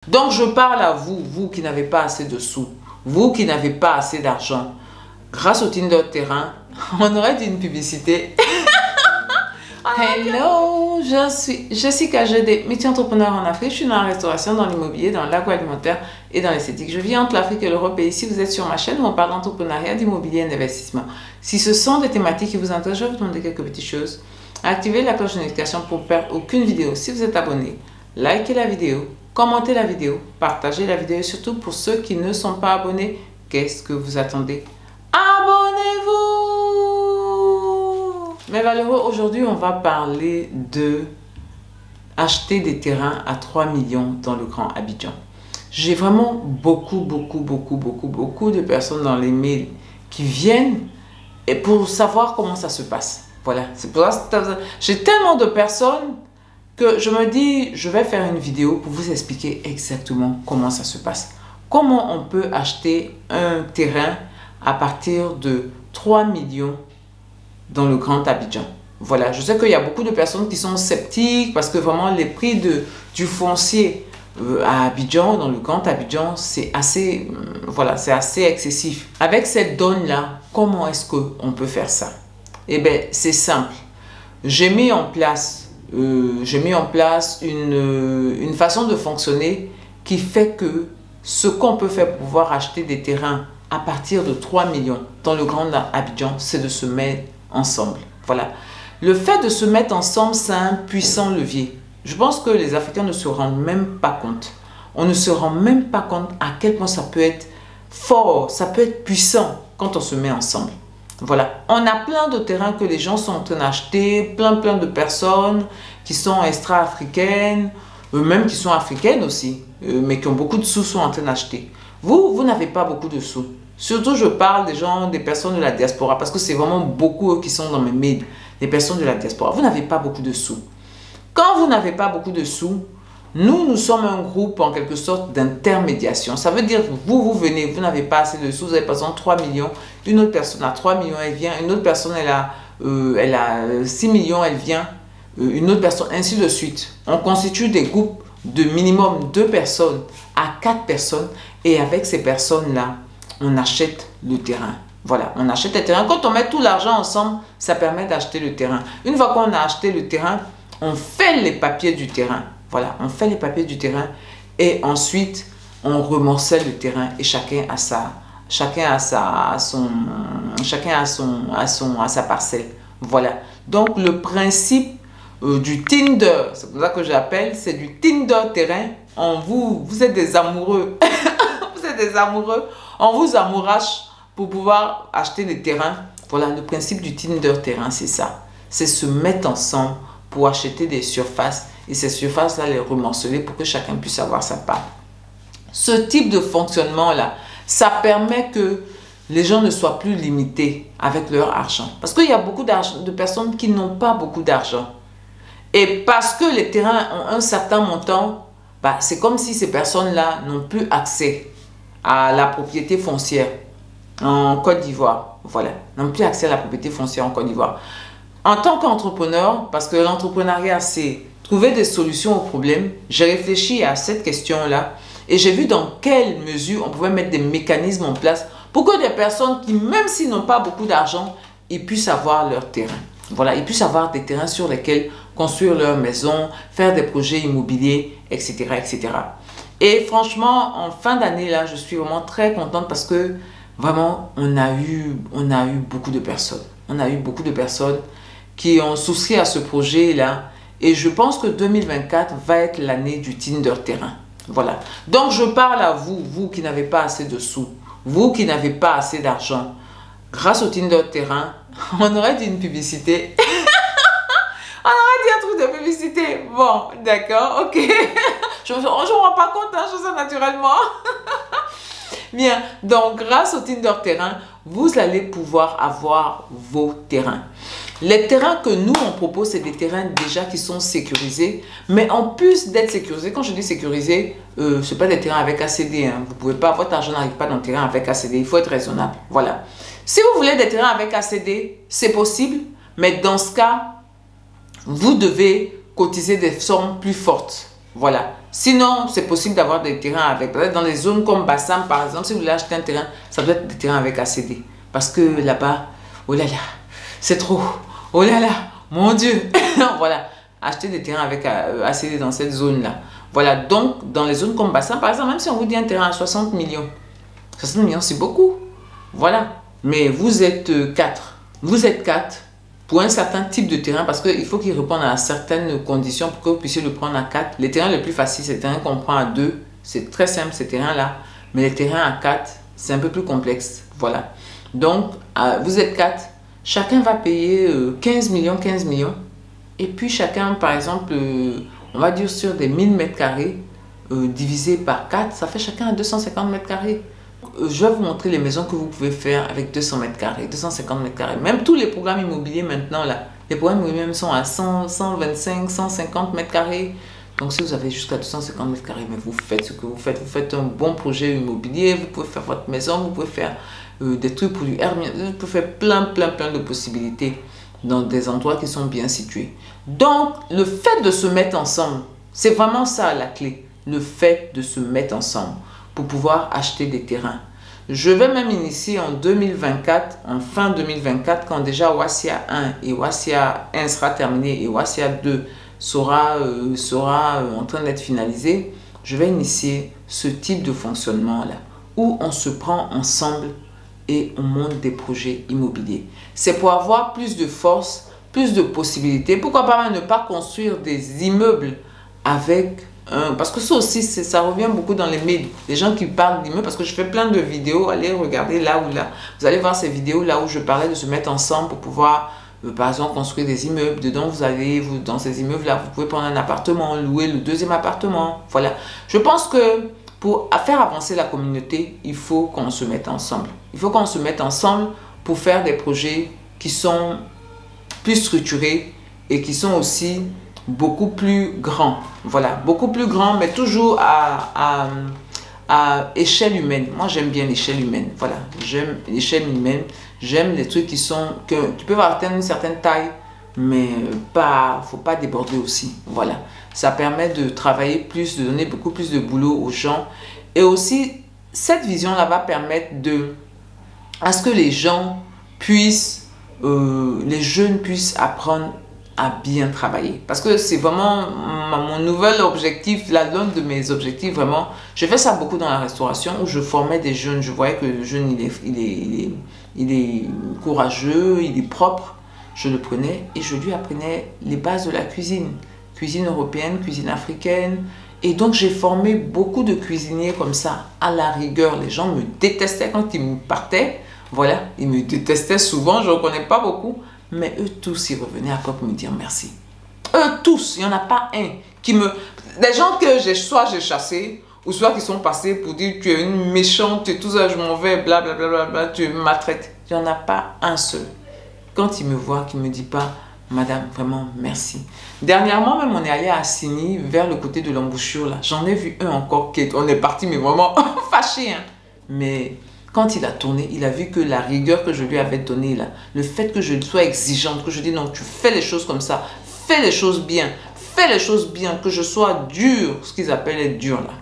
Donc je parle à vous, vous qui n'avez pas assez de sous, vous qui n'avez pas assez d'argent. Grâce au Tinder Terrain, on aurait dit une publicité. Hello, je suis Jessica Gédé, multi-entrepreneur en Afrique. Je suis dans la restauration, dans l'immobilier, dans l'agroalimentaire et dans l'esthétique. Je vis entre l'Afrique et l'Europe et ici vous êtes sur ma chaîne où on parle d'entrepreneuriat, d'immobilier et d'investissement. Si ce sont des thématiques qui vous intéressent, je vais vous demander quelques petites choses. Activez la cloche de notification pour ne perdre aucune vidéo. Si vous êtes abonné, likez la vidéo, commentez la vidéo, partagez la vidéo et surtout pour ceux qui ne sont pas abonnés, qu'est-ce que vous attendez? Abonnez-vous! Mes valeureux, aujourd'hui on va parler de acheter des terrains à 3 millions dans le Grand Abidjan. J'ai vraiment beaucoup de personnes dans les mails qui viennent et pour savoir comment ça se passe. Voilà, c'est pour ça que j'ai tellement de personnes que je me dis, je vais faire une vidéo pour vous expliquer exactement comment ça se passe. Comment on peut acheter un terrain à partir de 3 millions dans le Grand Abidjan. Voilà, je sais qu'il y a beaucoup de personnes qui sont sceptiques parce que vraiment les prix du foncier à Abidjan, dans le Grand Abidjan, c'est assez, voilà, c'est assez excessif. Avec cette donne-là, comment est-ce qu'on peut faire ça? Eh bien, c'est simple. J'ai mis en place une façon de fonctionner qui fait que ce qu'on peut faire pour pouvoir acheter des terrains à partir de 3 millions dans le Grand Abidjan, c'est de se mettre ensemble. Voilà. Le fait de se mettre ensemble, c'est un puissant levier. Je pense que les Africains ne se rendent même pas compte. On ne se rend même pas compte à quel point ça peut être fort, ça peut être puissant quand on se met ensemble. Voilà, on a plein de terrains que les gens sont en train d'acheter, plein de personnes qui sont extra-africaines, même qui sont africaines aussi, mais qui ont beaucoup de sous sont en train d'acheter. Vous n'avez pas beaucoup de sous. Surtout, je parle des gens, des personnes de la diaspora, parce que c'est vraiment beaucoup eux qui sont dans mes mails, des personnes de la diaspora. Vous n'avez pas beaucoup de sous. Quand vous n'avez pas beaucoup de sous, nous sommes un groupe en quelque sorte d'intermédiation. Ça veut dire que vous venez, vous n'avez pas assez de sous, vous avez par exemple 3 millions, une autre personne a 3 millions, elle vient, une autre personne elle a 6 millions, elle vient, une autre personne, ainsi de suite. On constitue des groupes de minimum 2 personnes à 4 personnes et avec ces personnes-là, on achète le terrain. Voilà, on achète le terrain. Quand on met tout l'argent ensemble, ça permet d'acheter le terrain. Une fois qu'on a acheté le terrain, on fait les papiers du terrain. Voilà, on fait les papiers du terrain et ensuite on remorcelle le terrain et chacun a sa parcelle. Voilà. Donc le principe du Tinder, c'est pour ça que j'appelle, c'est du Tinder terrain. Vous êtes des amoureux, vous êtes des amoureux, on vous amourache pour pouvoir acheter des terrains. Voilà, le principe du Tinder terrain, c'est ça. C'est se mettre ensemble pour acheter des surfaces et ces surfaces-là, les remorceler pour que chacun puisse avoir sa part. Ce type de fonctionnement-là, ça permet que les gens ne soient plus limités avec leur argent. Parce qu'il y a beaucoup de personnes qui n'ont pas beaucoup d'argent. Et parce que les terrains ont un certain montant, bah, c'est comme si ces personnes-là n'ont plus accès à la propriété foncière en Côte d'Ivoire. Voilà, n'ont plus accès à la propriété foncière en Côte d'Ivoire. En tant qu'entrepreneur, parce que l'entrepreneuriat, c'est trouver des solutions aux problèmes, j'ai réfléchi à cette question-là et j'ai vu dans quelle mesure on pouvait mettre des mécanismes en place pour que des personnes qui, même s'ils n'ont pas beaucoup d'argent, ils puissent avoir leur terrain. Voilà, ils puissent avoir des terrains sur lesquels construire leur maison, faire des projets immobiliers, etc., etc. Et franchement, en fin d'année, là, je suis vraiment très contente parce que vraiment, on a eu beaucoup de personnes. On a eu beaucoup de personnes qui ont souscrit à ce projet-là. Et je pense que 2024 va être l'année du Tinder terrain. Voilà. Donc, je parle à vous, vous qui n'avez pas assez de sous, vous qui n'avez pas assez d'argent. Grâce au Tinder terrain, on aurait dit une publicité. On aurait dit un truc de publicité. Bon, d'accord, ok. Je ne me rends pas compte, hein, je fais ça naturellement. Bien, donc grâce au Tinder terrain, vous allez pouvoir avoir vos terrains. Les terrains que nous, on propose, c'est des terrains déjà qui sont sécurisés. Mais en plus d'être sécurisés, quand je dis sécurisés, ce n'est pas des terrains avec ACD. Hein. Vous pouvez pas, votre argent n'arrive pas dans le terrain avec ACD. Il faut être raisonnable. Voilà. Si vous voulez des terrains avec ACD, c'est possible. Mais dans ce cas, vous devez cotiser des sommes plus fortes. Voilà. Sinon, c'est possible d'avoir des terrains avec. Dans les zones comme Bassam, par exemple, si vous voulez acheter un terrain, ça doit être des terrains avec ACD. Parce que là-bas, oh là là, c'est trop. Oh là là, mon Dieu. Voilà, acheter des terrains avec ACD dans cette zone-là. Voilà, donc, dans les zones comme Bassam, par exemple, même si on vous dit un terrain à 60 millions, 60 millions, c'est beaucoup. Voilà. Mais vous êtes 4. Vous êtes 4 pour un certain type de terrain parce qu'il faut qu'il réponde à certaines conditions pour que vous puissiez le prendre à 4. Les terrains les plus faciles, c'est les terrains qu'on prend à 2. C'est très simple ces terrains-là. Mais les terrains à 4, c'est un peu plus complexe. Voilà. Donc, vous êtes 4. Chacun va payer 15 millions, 15 millions. Et puis chacun, par exemple, on va dire sur des 1000 mètres carrés, divisé par 4, ça fait chacun à 250 mètres carrés. Je vais vous montrer les maisons que vous pouvez faire avec 200 mètres carrés, 250 mètres carrés. Même tous les programmes immobiliers maintenant, là, les programmes immobiliers sont à 100, 125, 150 mètres carrés. Donc si vous avez jusqu'à 250 mètres carrés, mais vous faites ce que vous faites. Vous faites un bon projet immobilier, vous pouvez faire votre maison, vous pouvez faire des trucs pour du Airbnb, vous pouvez faire plein de possibilités dans des endroits qui sont bien situés. Donc, le fait de se mettre ensemble, c'est vraiment ça la clé. Le fait de se mettre ensemble pour pouvoir acheter des terrains. Je vais même initier en 2024, en fin 2024, quand déjà Wasia 1 et Wasia 1 sera terminé et Wasia 2 sera en train d'être finalisé, je vais initier ce type de fonctionnement-là, où on se prend ensemble et on monte des projets immobiliers. C'est pour avoir plus de force, plus de possibilités. Pourquoi pas ne pas construire des immeubles avec... parce que ça aussi, ça revient beaucoup dans les médias. Les gens qui parlent d'immeubles, parce que je fais plein de vidéos, allez regarder là ou là. Vous allez voir ces vidéos là où je parlais de se mettre ensemble pour pouvoir, par exemple, construire des immeubles. Dedans, dans ces immeubles-là, vous pouvez prendre un appartement, louer le deuxième appartement. Voilà. Je pense que pour faire avancer la communauté, il faut qu'on se mette ensemble. Il faut qu'on se mette ensemble pour faire des projets qui sont plus structurés et qui sont aussi beaucoup plus grands. Voilà, beaucoup plus grands, mais toujours à échelle humaine. Moi, j'aime bien l'échelle humaine. Voilà, j'aime l'échelle humaine. J'aime les trucs qui peuvent atteindre une certaine taille, mais faut pas déborder aussi. Voilà, ça permet de travailler plus, de donner beaucoup plus de boulot aux gens. Et aussi, cette vision-là va permettre à ce que les gens puissent, les jeunes puissent apprendre à bien travailler. Parce que c'est vraiment mon nouvel objectif, l'un de mes objectifs vraiment. Je fais ça beaucoup dans la restauration où je formais des jeunes. Je voyais que le jeune, il est courageux, il est propre. Je le prenais et je lui apprenais les bases de la cuisine. Cuisine européenne, cuisine africaine. Et donc, j'ai formé beaucoup de cuisiniers comme ça, à la rigueur. Les gens me détestaient quand ils me partaient. Voilà, ils me détestaient souvent, je ne reconnais pas beaucoup. Mais eux tous, ils revenaient après pour me dire merci. Eux tous, il n'y en a pas un qui me... Des gens que soit j'ai chassés, ou soit qui sont passés pour dire tu es une méchante, tu es tout ça, je m'en vais, blablabla, tu me maltraites. Il n'y en a pas un seul. Quand ils me voient, qui ne me dit pas, madame, vraiment, merci. Dernièrement, même, on est allé à Assini, vers le côté de l'embouchure, là. J'en ai vu un encore, on est parti, mais vraiment fâché, hein. Mais... quand il a tourné, il a vu que la rigueur que je lui avais donnée là, le fait que je sois exigeante, que je dis non, tu fais les choses comme ça, fais les choses bien, que je sois dur, ce qu'ils appellent être dur là.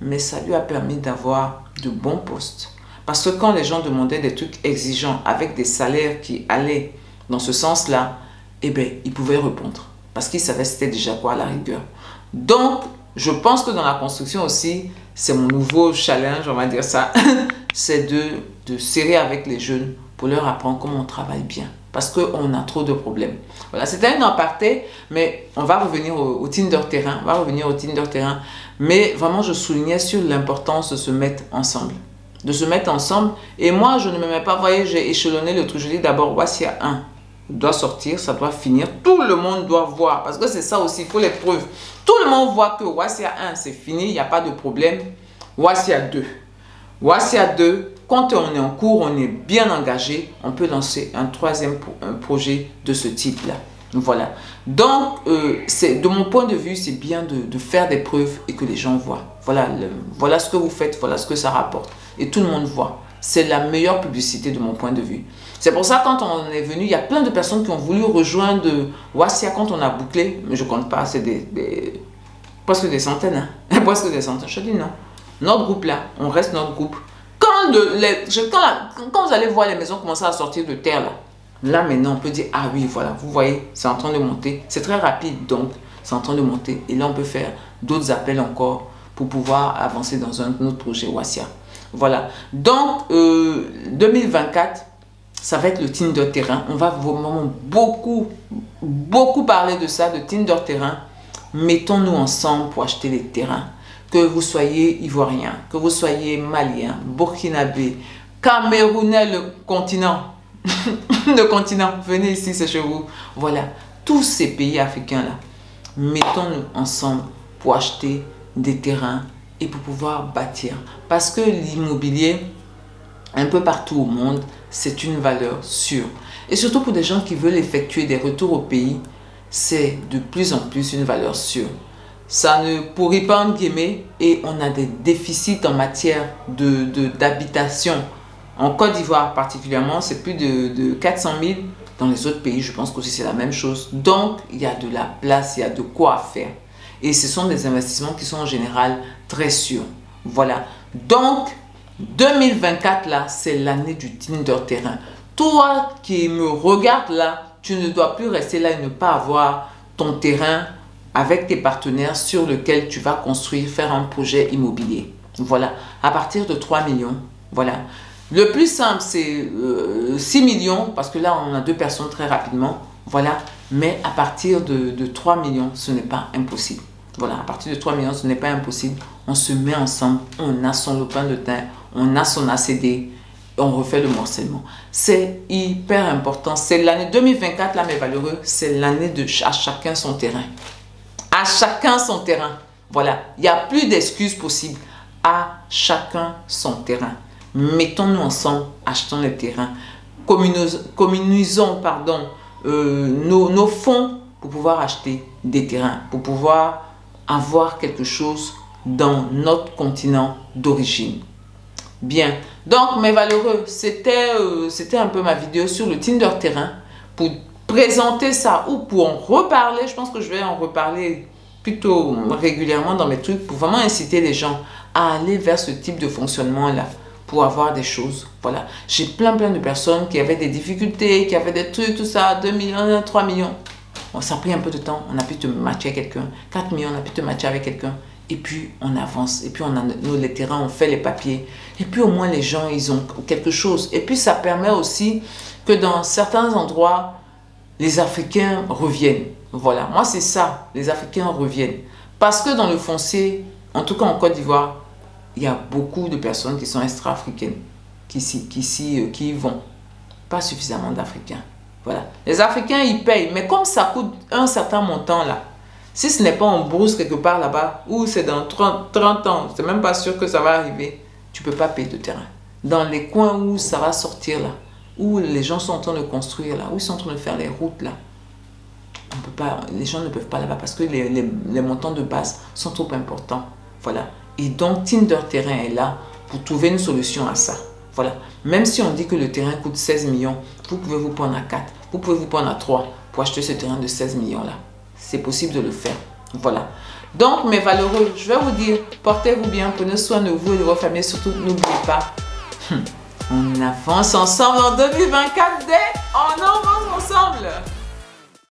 Mais ça lui a permis d'avoir de bons postes. Parce que quand les gens demandaient des trucs exigeants avec des salaires qui allaient dans ce sens-là, eh bien, il pouvait répondre. Parce qu'il savait c'était déjà quoi la rigueur. Donc, je pense que dans la construction aussi, c'est mon nouveau challenge, on va dire ça, c'est de serrer avec les jeunes pour leur apprendre comment on travaille bien. Parce qu'on a trop de problèmes. Voilà, c'était un aparté, mais on va revenir au Tinder terrain. Mais vraiment, je soulignais sur l'importance de se mettre ensemble. Et moi, je ne me mets pas, vous voyez, j'ai échelonné le truc. Je dis d'abord, voici 1. Doit sortir, ça doit finir. Tout le monde doit voir. Parce que c'est ça aussi, il faut les preuves. Tout le monde voit que Wasia 1, c'est fini, il n'y a pas de problème. Wasia 2. Wasia 2, quand on est en cours, on est bien engagé, on peut lancer un troisième projet de ce type-là. Voilà. Donc, de mon point de vue, c'est bien de faire des preuves et que les gens voient. Voilà ce que vous faites, voilà ce que ça rapporte. Et tout le monde voit. C'est la meilleure publicité de mon point de vue. C'est pour ça, quand on est venu, il y a plein de personnes qui ont voulu rejoindre Wasia quand on a bouclé. Mais je ne compte pas, c'est presque des centaines, hein. Presque des centaines. Je dis non. Notre groupe là, on reste notre groupe. Quand vous allez voir les maisons commencer à sortir de terre là maintenant on peut dire, ah oui, voilà, vous voyez, c'est en train de monter. C'est très rapide, donc c'est en train de monter. Et là, on peut faire d'autres appels encore pour pouvoir avancer dans un autre projet Wasia. Voilà. Donc, 2024, ça va être le Tinder terrain. On va vraiment beaucoup parler de ça, de Tinder terrain. Mettons-nous ensemble pour acheter les terrains. Que vous soyez ivoirien, que vous soyez malien, burkinabé, camerounais, le continent. Le continent, venez ici, c'est chez vous. Voilà, tous ces pays africains-là, mettons-nous ensemble pour acheter des terrains et pour pouvoir bâtir. Parce que l'immobilier, un peu partout au monde, c'est une valeur sûre. Et surtout pour des gens qui veulent effectuer des retours au pays, c'est de plus en plus une valeur sûre. Ça ne pourrit pas en guillemets et on a des déficits en matière d'habitation. En Côte d'Ivoire particulièrement, c'est plus de 400 000. Dans les autres pays, je pense qu'aussi c'est la même chose. Donc, il y a de la place, il y a de quoi faire. Et ce sont des investissements qui sont en général très sûrs. Voilà. Donc, 2024 là, c'est l'année du Tinder terrain. Toi qui me regardes là, tu ne dois plus rester là et ne pas avoir ton terrain avec tes partenaires sur lequel tu vas construire, faire un projet immobilier. Voilà. À partir de 3 millions, voilà. Le plus simple, c'est 6 millions, parce que là, on a 2 personnes très rapidement. Voilà. Mais à partir de 3 millions, ce n'est pas impossible. Voilà. À partir de 3 millions, ce n'est pas impossible. On se met ensemble, on a son lopin de thym, on a son ACD, on refait le morcellement. C'est hyper important. C'est l'année 2024, là, mes valeureux, c'est l'année de à chacun son terrain. À chacun son terrain. Voilà. Il n'y a plus d'excuses possibles. À chacun son terrain. Mettons-nous ensemble, achetons les terrains, communisons nos fonds pour pouvoir acheter des terrains, pour pouvoir avoir quelque chose dans notre continent d'origine. Bien, donc mes valeureux, c'était un peu ma vidéo sur le Tinder terrain pour présenter ça ou pour en reparler. Je pense que je vais en reparler plutôt régulièrement dans mes trucs pour vraiment inciter les gens à aller vers ce type de fonctionnement-là. Pour avoir des choses, voilà. J'ai plein de personnes qui avaient des difficultés, qui avaient des trucs, tout ça, 2 millions, 3 millions. Bon, ça a pris un peu de temps, on a pu te matcher avec quelqu'un. 4 millions, on a pu te matcher avec quelqu'un. Et puis, on avance. Et puis, on a les terrains, on fait les papiers. Et puis, au moins, les gens, ils ont quelque chose. Et puis, ça permet aussi que dans certains endroits, les Africains reviennent. Voilà, moi, c'est ça, les Africains reviennent. Parce que dans le foncier, en tout cas en Côte d'Ivoire, il y a beaucoup de personnes qui sont extra-africaines, qui y vont. Pas suffisamment d'Africains. Voilà. Les Africains, ils payent. Mais comme ça coûte un certain montant là, si ce n'est pas en bourse quelque part là-bas, ou c'est dans 30 ans, c'est même pas sûr que ça va arriver, tu ne peux pas payer de terrain. Dans les coins où ça va sortir là, où les gens sont en train de construire là, où ils sont en train de faire les routes là, on peut pas, les gens ne peuvent pas là-bas parce que les montants de base sont trop importants. Voilà. Et donc, Tinder terrain est là pour trouver une solution à ça. Voilà. Même si on dit que le terrain coûte 16 millions, vous pouvez vous prendre à 4, vous pouvez vous prendre à 3 pour acheter ce terrain de 16 millions là. C'est possible de le faire. Voilà. Donc, mes valeureux, je vais vous dire, portez-vous bien, prenez soin de vous et de vos familles. Surtout, n'oubliez pas, on avance ensemble en 2024 on avance ensemble.